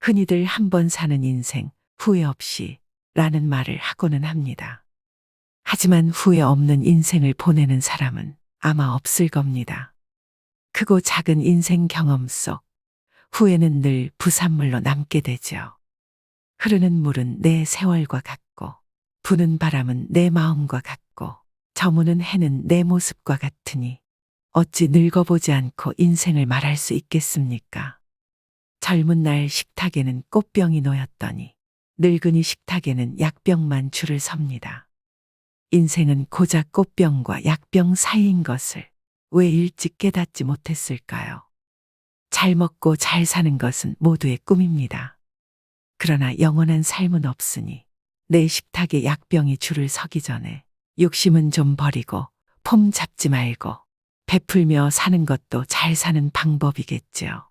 흔히들 한 번 사는 인생, 후회 없이 라는 말을 하고는 합니다. 하지만 후회 없는 인생을 보내는 사람은 아마 없을 겁니다. 크고 작은 인생 경험 속 후회는 늘 부산물로 남게 되죠. 흐르는 물은 내 세월과 같고, 부는 바람은 내 마음과 같고, 저무는 해는 내 모습과 같으니 어찌 늙어보지 않고 인생을 말할 수 있겠습니까? 젊은 날 식탁에는 꽃병이 놓였더니 늙은이 식탁에는 약병만 줄을 섭니다. 인생은 고작 꽃병과 약병 사이인 것을 왜 일찍 깨닫지 못했을까요? 잘 먹고 잘 사는 것은 모두의 꿈입니다. 그러나 영원한 삶은 없으니 내 식탁에 약병이 줄을 서기 전에 욕심은 좀 버리고 폼 잡지 말고 베풀며 사는 것도 잘 사는 방법이겠지요.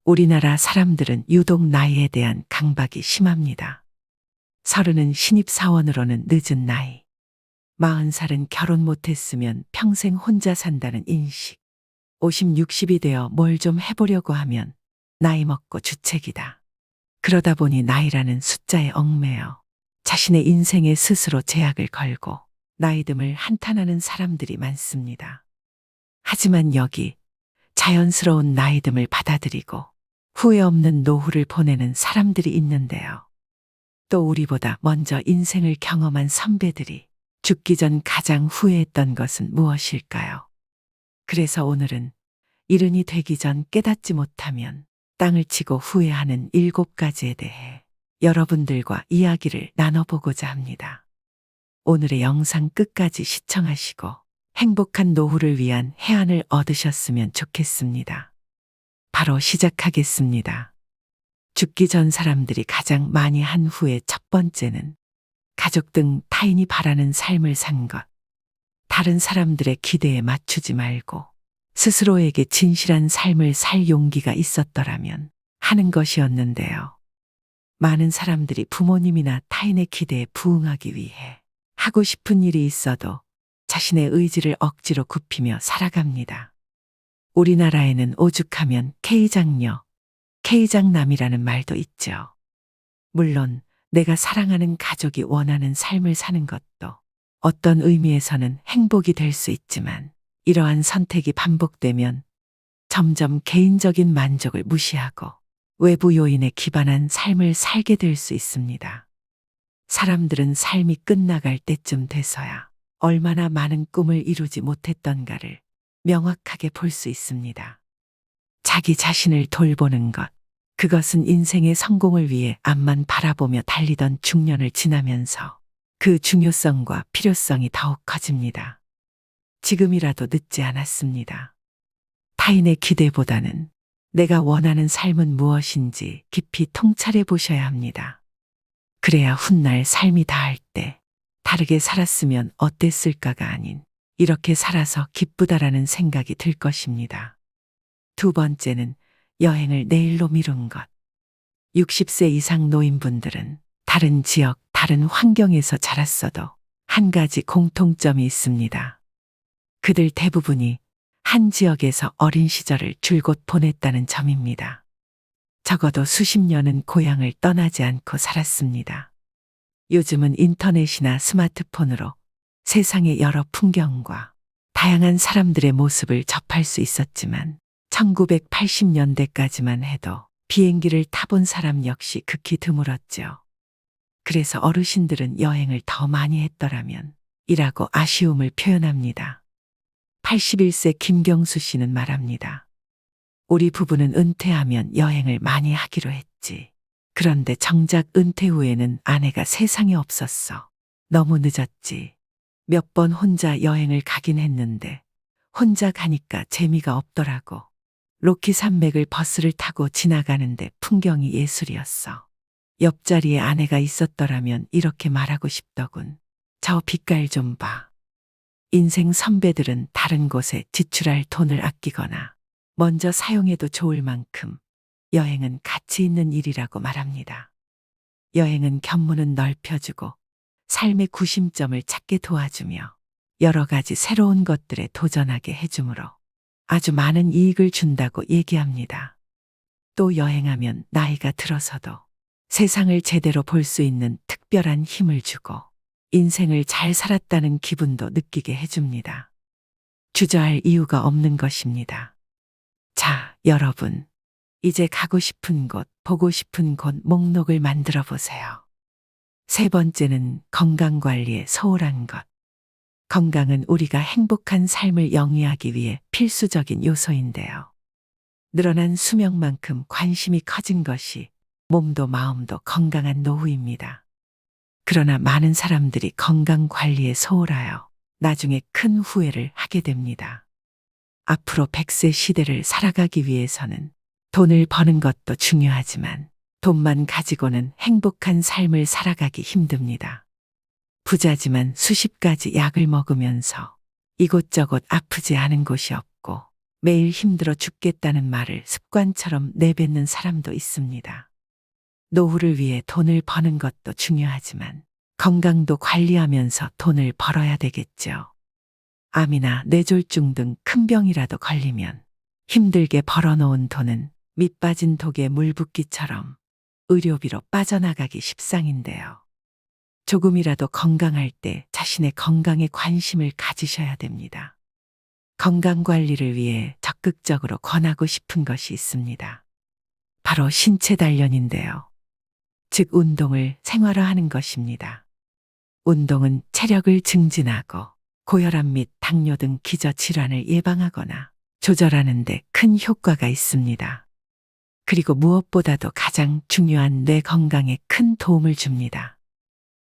우리나라 사람들은 유독 나이에 대한 강박이 심합니다. 30은 신입사원으로는 늦은 나이. 40살은 결혼 못했으면 평생 혼자 산다는 인식. 50, 60이 되어 뭘 좀 해보려고 하면 나이 먹고 주책이다. 그러다 보니 나이라는 숫자에 얽매여 자신의 인생에 스스로 제약을 걸고 나이듦을 한탄하는 사람들이 많습니다. 하지만 여기 자연스러운 나이듦을 받아들이고 후회 없는 노후를 보내는 사람들이 있는데요. 또 우리보다 먼저 인생을 경험한 선배들이 죽기 전 가장 후회했던 것은 무엇일까요? 그래서 오늘은 이른이 되기 전 깨닫지 못하면 땅을 치고 후회하는 7가지에 대해 여러분들과 이야기를 나눠보고자 합니다. 오늘의 영상 끝까지 시청하시고 행복한 노후를 위한 해안을 얻으셨으면 좋겠습니다. 바로 시작하겠습니다. 죽기 전 사람들이 가장 많이 한 후회 첫 번째는 가족 등 타인이 바라는 삶을 산 것. 다른 사람들의 기대에 맞추지 말고 스스로에게 진실한 삶을 살 용기가 있었더라면 하는 것이었는데요. 많은 사람들이 부모님이나 타인의 기대에 부응하기 위해 하고 싶은 일이 있어도 자신의 의지를 억지로 굽히며 살아갑니다. 우리나라에는 오죽하면 K장녀, K장남이라는 말도 있죠. 물론 내가 사랑하는 가족이 원하는 삶을 사는 것도 어떤 의미에서는 행복이 될 수 있지만 이러한 선택이 반복되면 점점 개인적인 만족을 무시하고 외부 요인에 기반한 삶을 살게 될 수 있습니다. 사람들은 삶이 끝나갈 때쯤 돼서야 얼마나 많은 꿈을 이루지 못했던가를 명확하게 볼 수 있습니다. 자기 자신을 돌보는 것, 그것은 인생의 성공을 위해 앞만 바라보며 달리던 중년을 지나면서 그 중요성과 필요성이 더욱 커집니다. 지금이라도 늦지 않았습니다. 타인의 기대보다는 내가 원하는 삶은 무엇인지 깊이 통찰해 보셔야 합니다. 그래야 훗날 삶이 다할 때 다르게 살았으면 어땠을까가 아닌 이렇게 살아서 기쁘다라는 생각이 들 것입니다. 두 번째는 여행을 내일로 미룬 것. 60세 이상 노인분들은 다른 지역, 다른 환경에서 자랐어도 한 가지 공통점이 있습니다. 그들 대부분이 한 지역에서 어린 시절을 줄곧 보냈다는 점입니다. 적어도 수십 년은 고향을 떠나지 않고 살았습니다. 요즘은 인터넷이나 스마트폰으로 세상의 여러 풍경과 다양한 사람들의 모습을 접할 수 있었지만 1980년대까지만 해도 비행기를 타본 사람 역시 극히 드물었죠. 그래서 어르신들은 여행을 더 많이 했더라면 이라고 아쉬움을 표현합니다. 81세 김경수 씨는 말합니다. 우리 부부는 은퇴하면 여행을 많이 하기로 했지. 그런데 정작 은퇴 후에는 아내가 세상에 없었어. 너무 늦었지. 몇 번 혼자 여행을 가긴 했는데 혼자 가니까 재미가 없더라고. 로키 산맥을 버스를 타고 지나가는데 풍경이 예술이었어. 옆자리에 아내가 있었더라면 이렇게 말하고 싶더군. 저 빛깔 좀 봐. 인생 선배들은 다른 곳에 지출할 돈을 아끼거나 먼저 사용해도 좋을 만큼 여행은 가치 있는 일이라고 말합니다. 여행은 견문은 넓혀주고 삶의 구심점을 찾게 도와주며 여러 가지 새로운 것들에 도전하게 해주므로 아주 많은 이익을 준다고 얘기합니다. 또 여행하면 나이가 들어서도 세상을 제대로 볼 수 있는 특별한 힘을 주고 인생을 잘 살았다는 기분도 느끼게 해줍니다. 주저할 이유가 없는 것입니다. 자, 여러분. 이제 가고 싶은 곳, 보고 싶은 곳 목록을 만들어 보세요. 세 번째는 건강관리에 소홀한 것. 건강은 우리가 행복한 삶을 영위하기 위해 필수적인 요소인데요. 늘어난 수명만큼 관심이 커진 것이 몸도 마음도 건강한 노후입니다. 그러나 많은 사람들이 건강 관리에 소홀하여 나중에 큰 후회를 하게 됩니다. 앞으로 100세 시대를 살아가기 위해서는 돈을 버는 것도 중요하지만 돈만 가지고는 행복한 삶을 살아가기 힘듭니다. 부자지만 수십 가지 약을 먹으면서 이곳저곳 아프지 않은 곳이 없고 매일 힘들어 죽겠다는 말을 습관처럼 내뱉는 사람도 있습니다. 노후를 위해 돈을 버는 것도 중요하지만 건강도 관리하면서 돈을 벌어야 되겠죠. 암이나 뇌졸중 등 큰 병이라도 걸리면 힘들게 벌어놓은 돈은 밑 빠진 독에 물 붓기처럼 의료비로 빠져나가기 십상인데요. 조금이라도 건강할 때 자신의 건강에 관심을 가지셔야 됩니다. 건강 관리를 위해 적극적으로 권하고 싶은 것이 있습니다. 바로 신체 단련인데요. 즉 운동을 생활화하는 것입니다. 운동은 체력을 증진하고 고혈압 및 당뇨 등 기저질환을 예방하거나 조절하는 데 큰 효과가 있습니다. 그리고 무엇보다도 가장 중요한 뇌 건강에 큰 도움을 줍니다.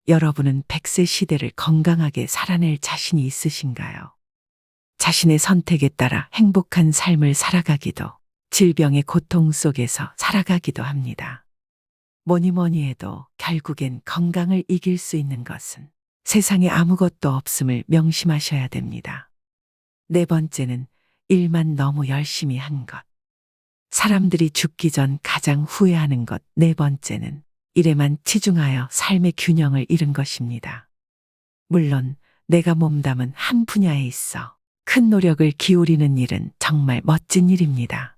여러분은 100세 시대를 건강하게 살아낼 자신이 있으신가요? 자신의 선택에 따라 행복한 삶을 살아가기도, 질병의 고통 속에서 살아가기도 합니다. 뭐니 해도 결국엔 건강을 이길 수 있는 것은 세상에 아무것도 없음을 명심하셔야 됩니다. 네 번째는 일만 너무 열심히 한 것. 사람들이 죽기 전 가장 후회하는 것 네 번째는 일에만 치중하여 삶의 균형을 잃은 것입니다. 물론 내가 몸담은 한 분야에 있어 큰 노력을 기울이는 일은 정말 멋진 일입니다.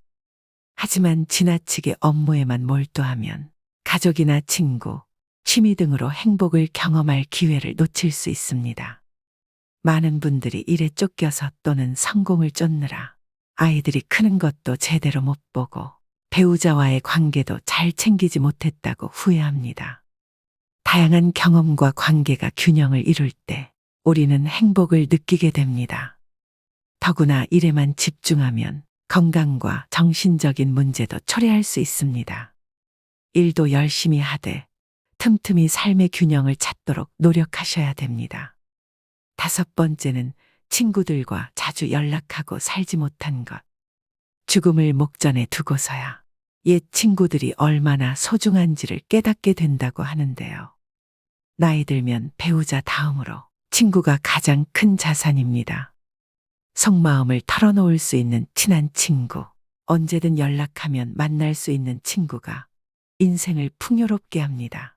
하지만 지나치게 업무에만 몰두하면 가족이나 친구, 취미 등으로 행복을 경험할 기회를 놓칠 수 있습니다. 많은 분들이 일에 쫓겨서 또는 성공을 쫓느라 아이들이 크는 것도 제대로 못 보고 배우자와의 관계도 잘 챙기지 못했다고 후회합니다. 다양한 경험과 관계가 균형을 이룰 때 우리는 행복을 느끼게 됩니다. 더구나 일에만 집중하면 건강과 정신적인 문제도 초래할 수 있습니다. 일도 열심히 하되 틈틈이 삶의 균형을 찾도록 노력하셔야 됩니다. 다섯 번째는 친구들과 자주 연락하고 살지 못한 것. 죽음을 목전에 두고서야 옛 친구들이 얼마나 소중한지를 깨닫게 된다고 하는데요. 나이 들면 배우자 다음으로 친구가 가장 큰 자산입니다. 속마음을 털어놓을 수 있는 친한 친구, 언제든 연락하면 만날 수 있는 친구가 인생을 풍요롭게 합니다.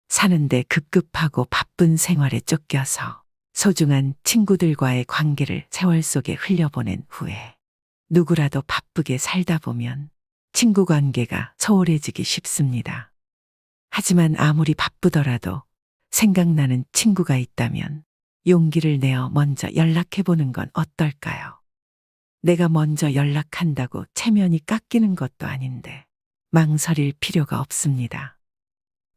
사는데 급급하고 바쁜 생활에 쫓겨서 소중한 친구들과의 관계를 세월 속에 흘려보낸 후에 누구라도 바쁘게 살다 보면 친구 관계가 소홀해지기 쉽습니다. 하지만 아무리 바쁘더라도 생각나는 친구가 있다면 용기를 내어 먼저 연락해보는 건 어떨까요? 내가 먼저 연락한다고 체면이 깎이는 것도 아닌데 망설일 필요가 없습니다.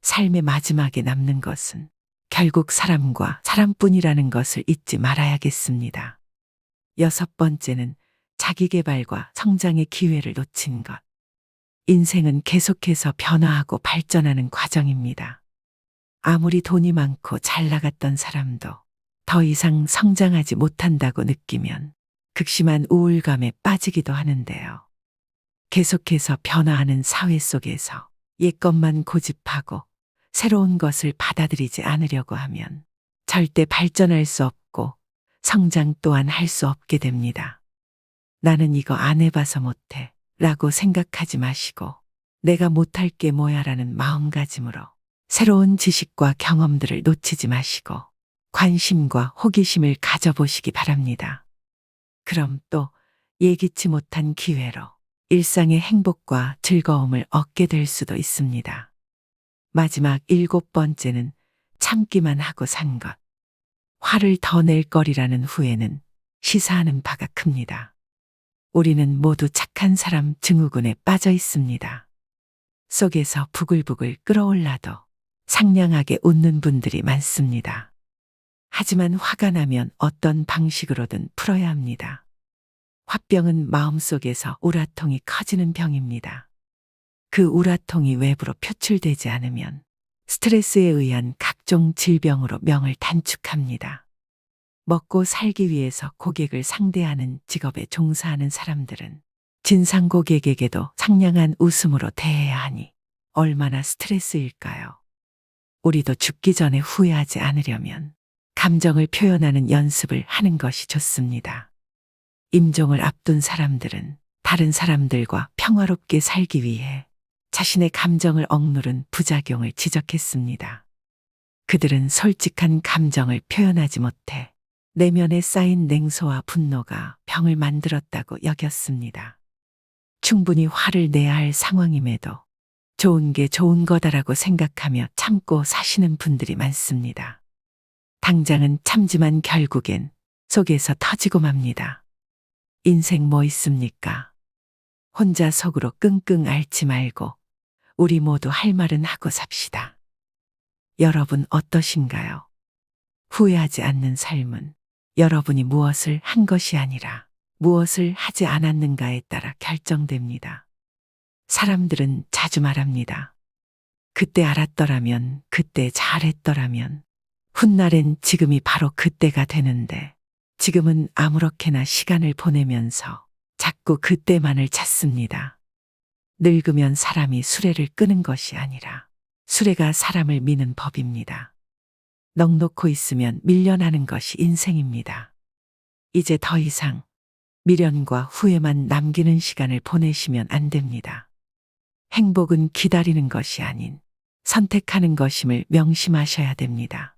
삶의 마지막에 남는 것은 결국 사람과 사람뿐이라는 것을 잊지 말아야겠습니다. 여섯 번째는 자기 개발과 성장의 기회를 놓친 것. 인생은 계속해서 변화하고 발전하는 과정입니다. 아무리 돈이 많고 잘 나갔던 사람도 더 이상 성장하지 못한다고 느끼면 극심한 우울감에 빠지기도 하는데요. 계속해서 변화하는 사회 속에서 옛것만 고집하고 새로운 것을 받아들이지 않으려고 하면 절대 발전할 수 없고 성장 또한 할 수 없게 됩니다. 나는 이거 안 해봐서 못해 라고 생각하지 마시고 내가 못할 게 뭐야 라는 마음가짐으로 새로운 지식과 경험들을 놓치지 마시고 관심과 호기심을 가져보시기 바랍니다. 그럼 또 예기치 못한 기회로 일상의 행복과 즐거움을 얻게 될 수도 있습니다. 마지막 7번째는 참기만 하고 산 것. 화를 더 낼 거리라는 후회는 시사하는 바가 큽니다. 우리는 모두 착한 사람 증후군에 빠져 있습니다. 속에서 부글부글 끓어올라도 상냥하게 웃는 분들이 많습니다. 하지만 화가 나면 어떤 방식으로든 풀어야 합니다. 화병은 마음속에서 우라통이 커지는 병입니다. 그 우라통이 외부로 표출되지 않으면 스트레스에 의한 각종 질병으로 명을 단축합니다. 먹고 살기 위해서 고객을 상대하는 직업에 종사하는 사람들은 진상 고객에게도 상냥한 웃음으로 대해야 하니 얼마나 스트레스일까요? 우리도 죽기 전에 후회하지 않으려면 감정을 표현하는 연습을 하는 것이 좋습니다. 임종을 앞둔 사람들은 다른 사람들과 평화롭게 살기 위해 자신의 감정을 억누른 부작용을 지적했습니다. 그들은 솔직한 감정을 표현하지 못해 내면에 쌓인 냉소와 분노가 병을 만들었다고 여겼습니다. 충분히 화를 내야 할 상황임에도 좋은 게 좋은 거다라고 생각하며 참고 사시는 분들이 많습니다. 당장은 참지만 결국엔 속에서 터지고 맙니다. 인생 뭐 있습니까? 혼자 속으로 끙끙 앓지 말고 우리 모두 할 말은 하고 삽시다. 여러분 어떠신가요? 후회하지 않는 삶은 여러분이 무엇을 한 것이 아니라 무엇을 하지 않았는가에 따라 결정됩니다. 사람들은 자주 말합니다. 그때 알았더라면, 그때 잘했더라면, 훗날엔 지금이 바로 그때가 되는데 지금은 아무렇게나 시간을 보내면서 자꾸 그때만을 찾습니다. 늙으면 사람이 수레를 끄는 것이 아니라 수레가 사람을 미는 법입니다. 넋놓고 있으면 밀려나는 것이 인생입니다. 이제 더 이상 미련과 후회만 남기는 시간을 보내시면 안 됩니다. 행복은 기다리는 것이 아닌 선택하는 것임을 명심하셔야 됩니다.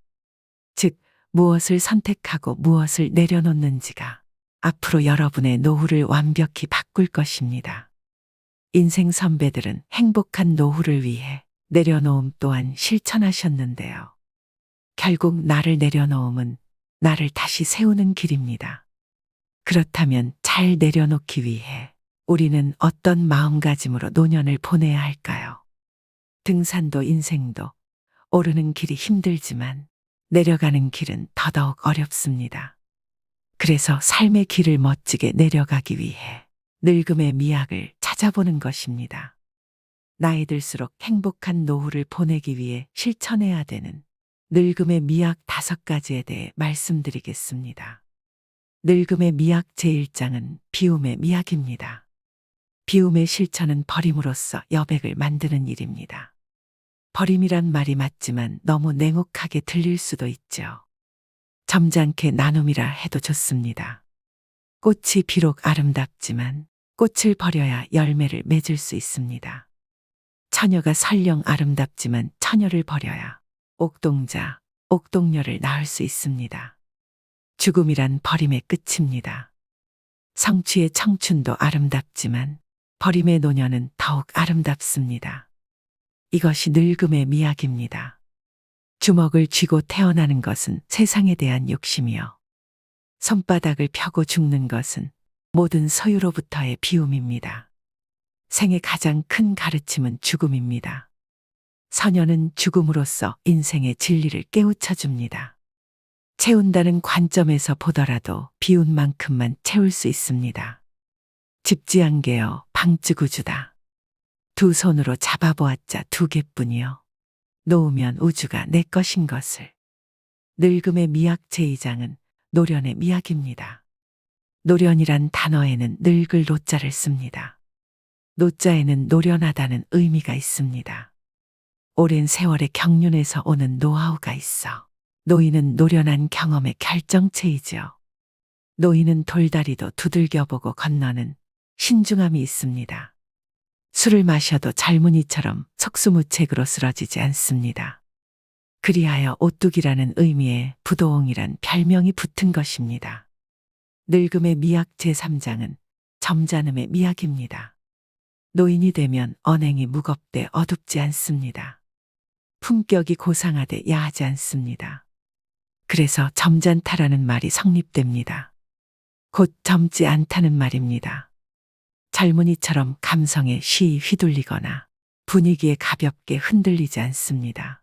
즉, 무엇을 선택하고 무엇을 내려놓는지가 앞으로 여러분의 노후를 완벽히 바꿀 것입니다. 인생 선배들은 행복한 노후를 위해 내려놓음 또한 실천하셨는데요. 결국 나를 내려놓음은 나를 다시 세우는 길입니다. 그렇다면 잘 내려놓기 위해 우리는 어떤 마음가짐으로 노년을 보내야 할까요? 등산도 인생도 오르는 길이 힘들지만 내려가는 길은 더더욱 어렵습니다. 그래서 삶의 길을 멋지게 내려가기 위해 늙음의 미학을 찾아보는 것입니다. 나이 들수록 행복한 노후를 보내기 위해 실천해야 되는 늙음의 미학 5가지에 대해 말씀드리겠습니다. 늙음의 미학 제1장은 비움의 미학입니다. 비움의 실천은 버림으로써 여백을 만드는 일입니다. 버림이란 말이 맞지만 너무 냉혹하게 들릴 수도 있죠. 점잖게 나눔이라 해도 좋습니다. 꽃이 비록 아름답지만 꽃을 버려야 열매를 맺을 수 있습니다. 처녀가 설령 아름답지만 처녀를 버려야 옥동자, 옥동녀를 낳을 수 있습니다. 죽음이란 버림의 끝입니다. 성취의 청춘도 아름답지만 버림의 노년은 더욱 아름답습니다. 이것이 늙음의 미학입니다. 주먹을 쥐고 태어나는 것은 세상에 대한 욕심이요. 손바닥을 펴고 죽는 것은 모든 소유로부터의 비움입니다. 생의 가장 큰 가르침은 죽음입니다. 선녀는 죽음으로써 인생의 진리를 깨우쳐 줍니다. 채운다는 관점에서 보더라도 비운 만큼만 채울 수 있습니다. 집지한개여 방쯔구주다. 두 손으로 잡아보았자 2개뿐이요. 놓으면 우주가 내 것인 것을. 늙음의 미학 제2장은 노련의 미학입니다. 노련이란 단어에는 늙을 노자를 씁니다. 노자에는 노련하다는 의미가 있습니다. 오랜 세월의 경륜에서 오는 노하우가 있어 노인은 노련한 경험의 결정체이지요. 노인은 돌다리도 두들겨보고 건너는 신중함이 있습니다. 술을 마셔도 젊은이처럼 속수무책으로 쓰러지지 않습니다. 그리하여 오뚝이라는 의미의 부도옹이란 별명이 붙은 것입니다. 늙음의 미학 제3장은 점잖음의 미학입니다. 노인이 되면 언행이 무겁되 어둡지 않습니다. 품격이 고상하되 야하지 않습니다. 그래서 점잖다라는 말이 성립됩니다. 곧 젊지 않다는 말입니다. 젊은이처럼 감성에 쉬이 휘둘리거나 분위기에 가볍게 흔들리지 않습니다.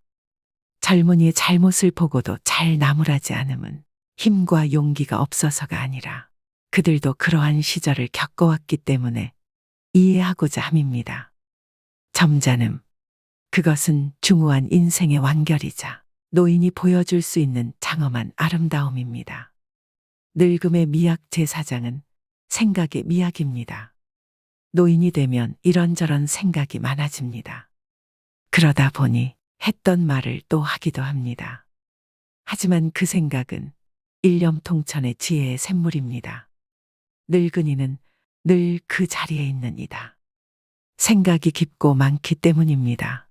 젊은이의 잘못을 보고도 잘 나무라지 않음은 힘과 용기가 없어서가 아니라 그들도 그러한 시절을 겪어왔기 때문에 이해하고자 함입니다. 점잖음. 그것은 중후한 인생의 완결이자 노인이 보여줄 수 있는 장엄한 아름다움입니다. 늙음의 미학 제사장은 생각의 미학입니다. 노인이 되면 이런저런 생각이 많아집니다. 그러다 보니 했던 말을 또 하기도 합니다. 하지만 그 생각은 일념통천의 지혜의 샘물입니다. 늙은이는 늘 그 자리에 있는 이다. 생각이 깊고 많기 때문입니다.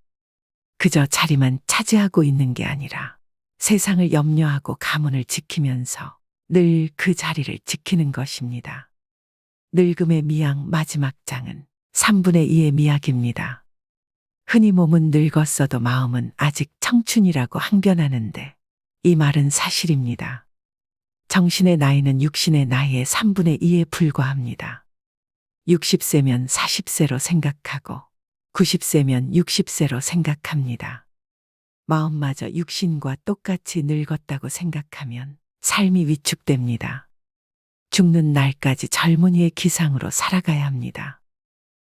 그저 자리만 차지하고 있는 게 아니라 세상을 염려하고 가문을 지키면서 늘 그 자리를 지키는 것입니다. 늙음의 미학 마지막 장은 3분의 2의 미학입니다. 흔히 몸은 늙었어도 마음은 아직 청춘이라고 항변하는데 이 말은 사실입니다. 정신의 나이는 육신의 나이의 3분의 2에 불과합니다. 60세면 40세로 생각하고 90세면 60세로 생각합니다. 마음마저 육신과 똑같이 늙었다고 생각하면 삶이 위축됩니다. 죽는 날까지 젊은이의 기상으로 살아가야 합니다.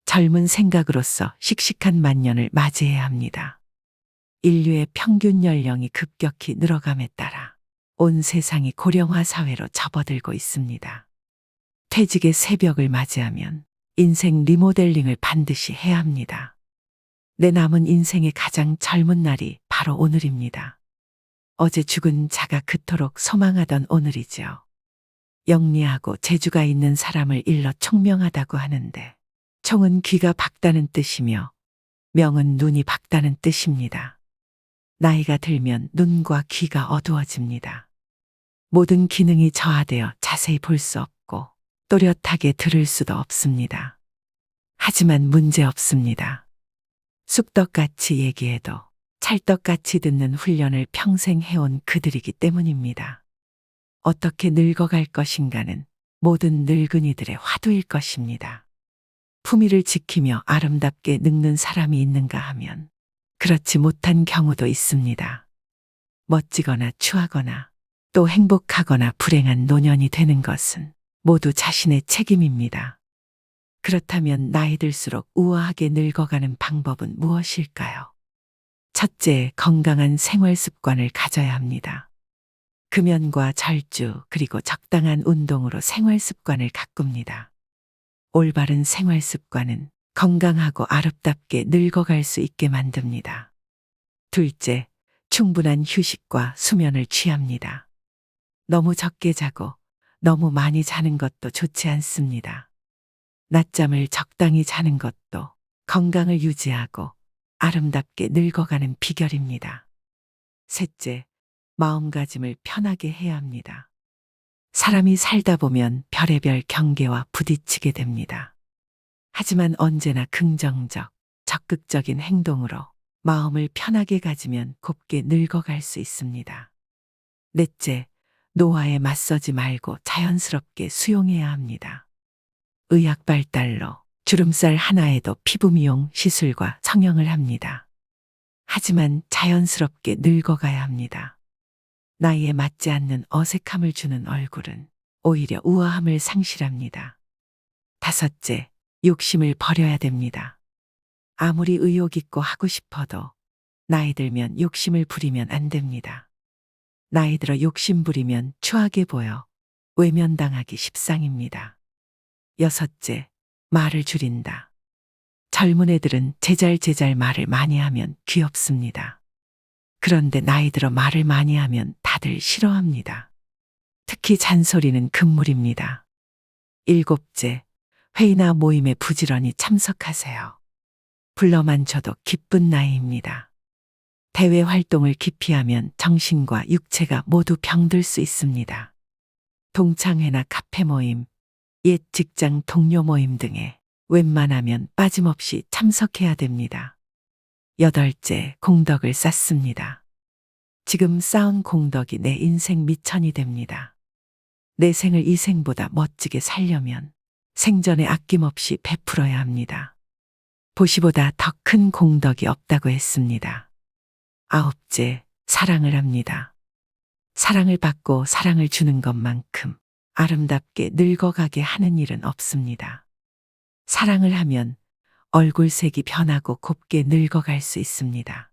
젊은 생각으로서 씩씩한 만년을 맞이해야 합니다. 인류의 평균 연령이 급격히 늘어감에 따라 온 세상이 고령화 사회로 접어들고 있습니다. 퇴직의 새벽을 맞이하면 인생 리모델링을 반드시 해야 합니다. 내 남은 인생의 가장 젊은 날이 바로 오늘입니다. 어제 죽은 자가 그토록 소망하던 오늘이죠. 영리하고 재주가 있는 사람을 일러 총명하다고 하는데 총은 귀가 밝다는 뜻이며 명은 눈이 밝다는 뜻입니다. 나이가 들면 눈과 귀가 어두워집니다. 모든 기능이 저하되어 자세히 볼 수 없고 또렷하게 들을 수도 없습니다. 하지만 문제 없습니다. 쑥떡같이 얘기해도 찰떡같이 듣는 훈련을 평생 해온 그들이기 때문입니다. 어떻게 늙어갈 것인가는 모든 늙은이들의 화두일 것입니다. 품위를 지키며 아름답게 늙는 사람이 있는가 하면 그렇지 못한 경우도 있습니다. 멋지거나 추하거나 또 행복하거나 불행한 노년이 되는 것은 모두 자신의 책임입니다. 그렇다면 나이 들수록 우아하게 늙어가는 방법은 무엇일까요? 첫째, 건강한 생활 습관을 가져야 합니다. 금연과 절주 그리고 적당한 운동으로 생활 습관을 가꿉니다. 올바른 생활 습관은 건강하고 아름답게 늙어갈 수 있게 만듭니다. 둘째, 충분한 휴식과 수면을 취합니다. 너무 적게 자고 너무 많이 자는 것도 좋지 않습니다. 낮잠을 적당히 자는 것도 건강을 유지하고 아름답게 늙어가는 비결입니다. 셋째, 마음가짐을 편하게 해야 합니다. 사람이 살다 보면 별의별 경계와 부딪히게 됩니다. 하지만 언제나 긍정적, 적극적인 행동으로 마음을 편하게 가지면 곱게 늙어갈 수 있습니다. 넷째, 노화에 맞서지 말고 자연스럽게 수용해야 합니다. 의학 발달로 주름살 하나에도 피부 미용 시술과 성형을 합니다. 하지만 자연스럽게 늙어가야 합니다. 나이에 맞지 않는 어색함을 주는 얼굴은 오히려 우아함을 상실합니다. 다섯째, 욕심을 버려야 됩니다. 아무리 의욕 있고 하고 싶어도 나이 들면 욕심을 부리면 안 됩니다. 나이 들어 욕심 부리면 추하게 보여 외면당하기 십상입니다. 여섯째, 말을 줄인다. 젊은 애들은 제잘제잘 말을 많이 하면 귀엽습니다. 그런데 나이 들어 말을 많이 하면 다들 싫어합니다. 특히 잔소리는 금물입니다. 일곱째, 회의나 모임에 부지런히 참석하세요. 불러만 줘도 기쁜 나이입니다. 대외 활동을 기피하면 정신과 육체가 모두 병들 수 있습니다. 동창회나 카페 모임, 옛 직장 동료 모임 등에 웬만하면 빠짐없이 참석해야 됩니다. 8째, 공덕을 쌓습니다. 지금 쌓은 공덕이 내 인생 미천이 됩니다. 내 생을 이 생보다 멋지게 살려면 생전에 아낌없이 베풀어야 합니다. 보시보다 더 큰 공덕이 없다고 했습니다. 9째, 사랑을 합니다. 사랑을 받고 사랑을 주는 것만큼 아름답게 늙어가게 하는 일은 없습니다. 사랑을 하면 얼굴색이 변하고 곱게 늙어갈 수 있습니다.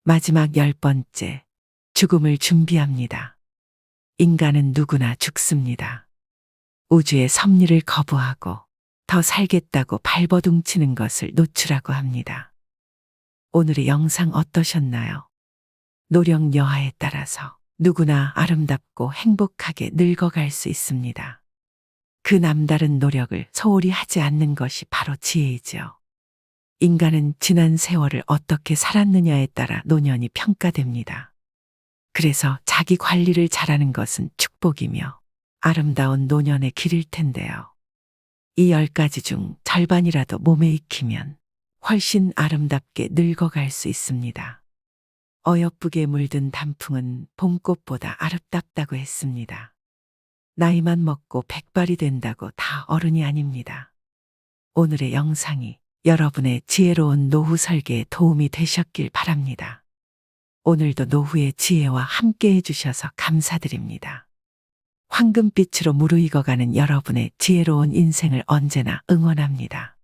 마지막 10번째, 죽음을 준비합니다. 인간은 누구나 죽습니다. 우주의 섭리를 거부하고 더 살겠다고 발버둥치는 것을 노출하고 합니다. 오늘의 영상 어떠셨나요? 노력 여하에 따라서 누구나 아름답고 행복하게 늙어갈 수 있습니다. 그 남다른 노력을 소홀히 하지 않는 것이 바로 지혜이죠. 인간은 지난 세월을 어떻게 살았느냐에 따라 노년이 평가됩니다. 그래서 자기 관리를 잘하는 것은 축복이며 아름다운 노년의 길일 텐데요. 이 10가지 중 절반이라도 몸에 익히면 훨씬 아름답게 늙어갈 수 있습니다. 어여쁘게 물든 단풍은 봄꽃보다 아름답다고 했습니다. 나이만 먹고 백발이 된다고 다 어른이 아닙니다. 오늘의 영상이 여러분의 지혜로운 노후 설계에 도움이 되셨길 바랍니다. 오늘도 노후의 지혜와 함께 해주셔서 감사드립니다. 황금빛으로 무르익어가는 여러분의 지혜로운 인생을 언제나 응원합니다.